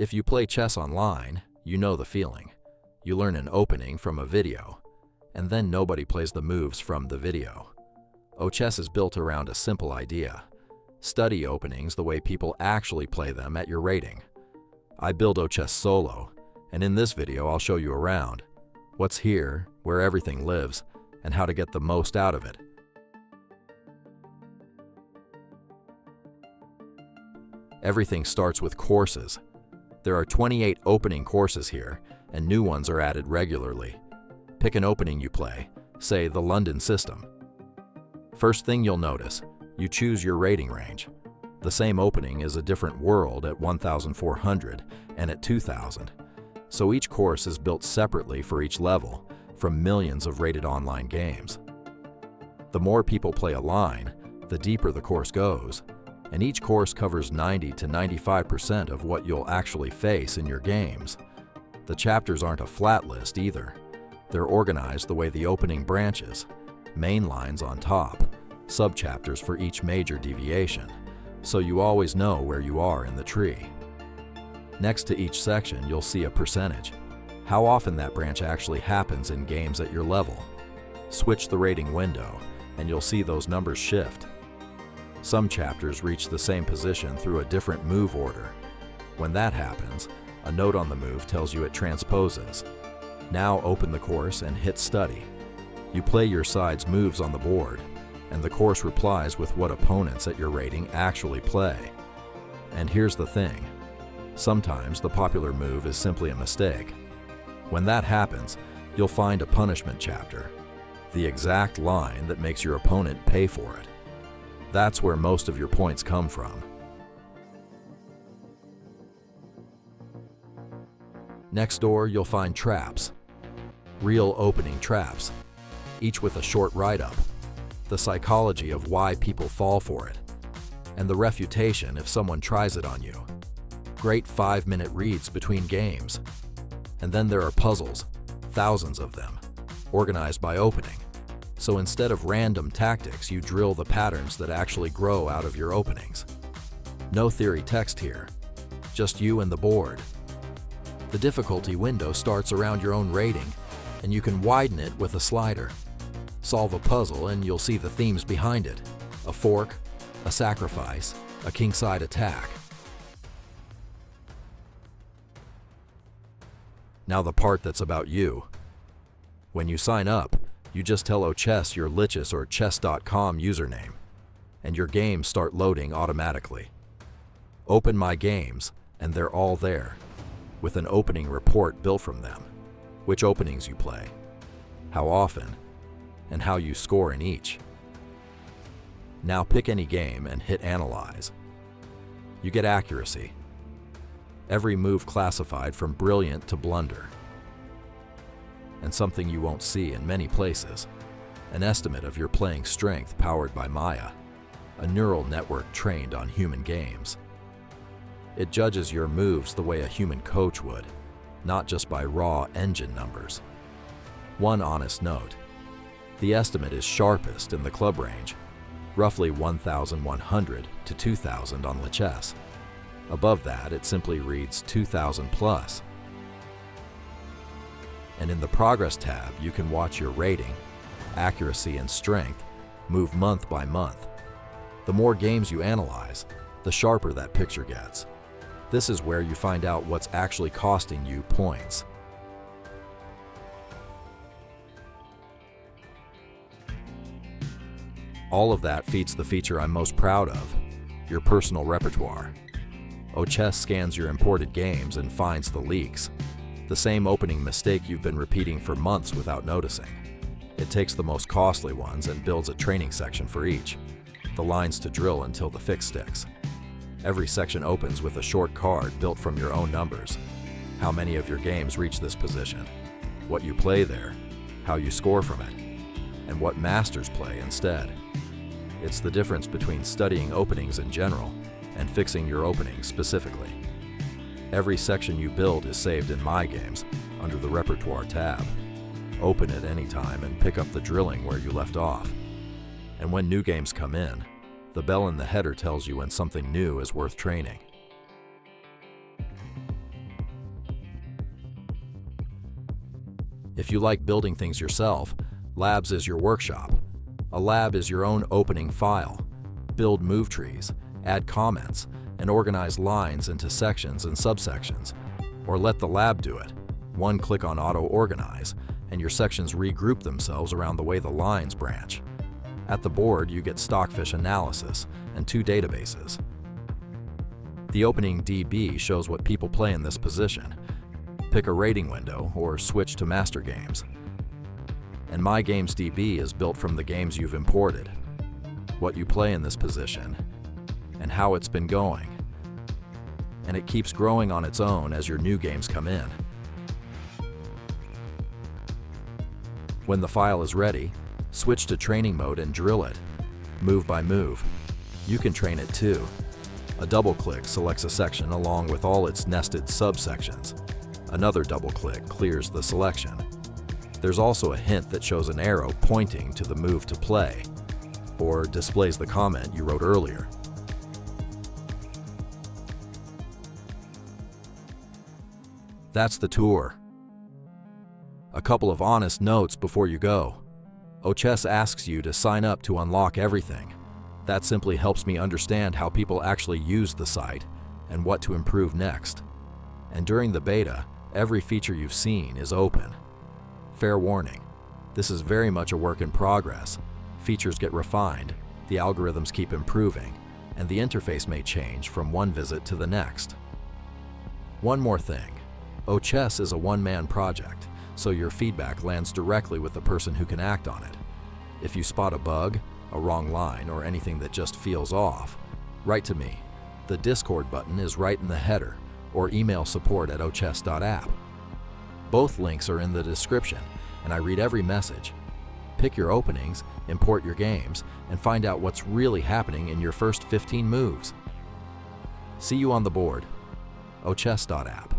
If you play chess online, you know the feeling. You learn an opening from a video, and then nobody plays the moves from the video. Ochess is built around a simple idea. Study openings the way people actually play them at your rating. I build Ochess solo, and in this video I'll show you around, what's here, where everything lives, and how to get the most out of it. Everything starts with courses. There are 28 opening courses here, and new ones are added regularly. Pick an opening you play, say the London system. First thing you'll notice, you choose your rating range. The same opening is a different world at 1,400 and at 2,000. So each course is built separately for each level, from millions of rated online games. The more people play a line, the deeper the course goes, and each course covers 90 to 95% of what you'll actually face in your games. The chapters aren't a flat list either. They're organized the way the opening branches, main lines on top, sub-chapters for each major deviation, so you always know where you are in the tree. Next to each section, you'll see a percentage, how often that branch actually happens in games at your level. Switch the rating window, and you'll see those numbers shift. Some chapters reach the same position through a different move order. When that happens, a note on the move tells you it transposes. Now open the course and hit study. You play your side's moves on the board, and the course replies with what opponents at your rating actually play. And here's the thing. Sometimes the popular move is simply a mistake. When that happens, you'll find a punishment chapter, the exact line that makes your opponent pay for it. That's where most of your points come from. Next door, you'll find traps. Real opening traps, each with a short write-up, the psychology of why people fall for it, and the refutation if someone tries it on you. Great 5-minute reads between games. And then there are puzzles, thousands of them, organized by opening. So instead of random tactics, you drill the patterns that actually grow out of your openings. No theory text here, just you and the board. The difficulty window starts around your own rating, and you can widen it with a slider. Solve a puzzle and you'll see the themes behind it: a fork, a sacrifice, a kingside attack. Now the part that's about you. When you sign up, you just tell Ochess your Lichess or chess.com username, and your games start loading automatically. Open My Games, and they're all there, with an opening report built from them, which openings you play, how often, and how you score in each. Now pick any game and hit Analyze. You get accuracy. Every move classified from brilliant to blunder. And something you won't see in many places, an estimate of your playing strength powered by Maia, a neural network trained on human games. It judges your moves the way a human coach would, not just by raw engine numbers. One honest note: the estimate is sharpest in the club range, roughly 1,100 to 2,000 on Lichess. Above that, it simply reads 2,000 plus. And in the Progress tab, you can watch your rating, accuracy, and strength move month by month. The more games you analyze, the sharper that picture gets. This is where you find out what's actually costing you points. All of that feeds the feature I'm most proud of, your personal repertoire. Ochess scans your imported games and finds the leaks, the same opening mistake you've been repeating for months without noticing. It takes the most costly ones and builds a training section for each, the lines to drill until the fix sticks. Every section opens with a short card built from your own numbers. How many of your games reach this position, what you play there, how you score from it, and what masters play instead. It's the difference between studying openings in general and fixing your openings specifically. Every section you build is saved in My Games under the Repertoire tab. Open it anytime and pick up the drilling where you left off. And when new games come in, the bell in the header tells you when something new is worth training. If you like building things yourself, Labs is your workshop. A lab is your own opening file. Build move trees, add comments, and organize lines into sections and subsections. Or let the lab do it. One click on auto-organize, and your sections regroup themselves around the way the lines branch. At the board, you get stockfish analysis and 2 databases. The opening DB shows what people play in this position. Pick a rating window or switch to master games. And My Games DB is built from the games you've imported, what you play in this position, and how it's been going. And it keeps growing on its own as your new games come in. When the file is ready, switch to training mode and drill it, move by move. You can train it too. A double click selects a section along with all its nested subsections. Another double click clears the selection. There's also a hint that shows an arrow pointing to the move to play, or displays the comment you wrote earlier. That's the tour. A couple of honest notes before you go. Ochess asks you to sign up to unlock everything. That simply helps me understand how people actually use the site and what to improve next. And during the beta, every feature you've seen is open. Fair warning, this is very much a work in progress. Features get refined, the algorithms keep improving, and the interface may change from one visit to the next. One more thing, Ochess is a one-man project, so your feedback lands directly with the person who can act on it. If you spot a bug, a wrong line, or anything that just feels off, write to me. The Discord button is right in the header, or email support@ochess.app. Both links are in the description, and I read every message. Pick your openings, import your games, and find out what's really happening in your first 15 moves. See you on the board. Ochess.app.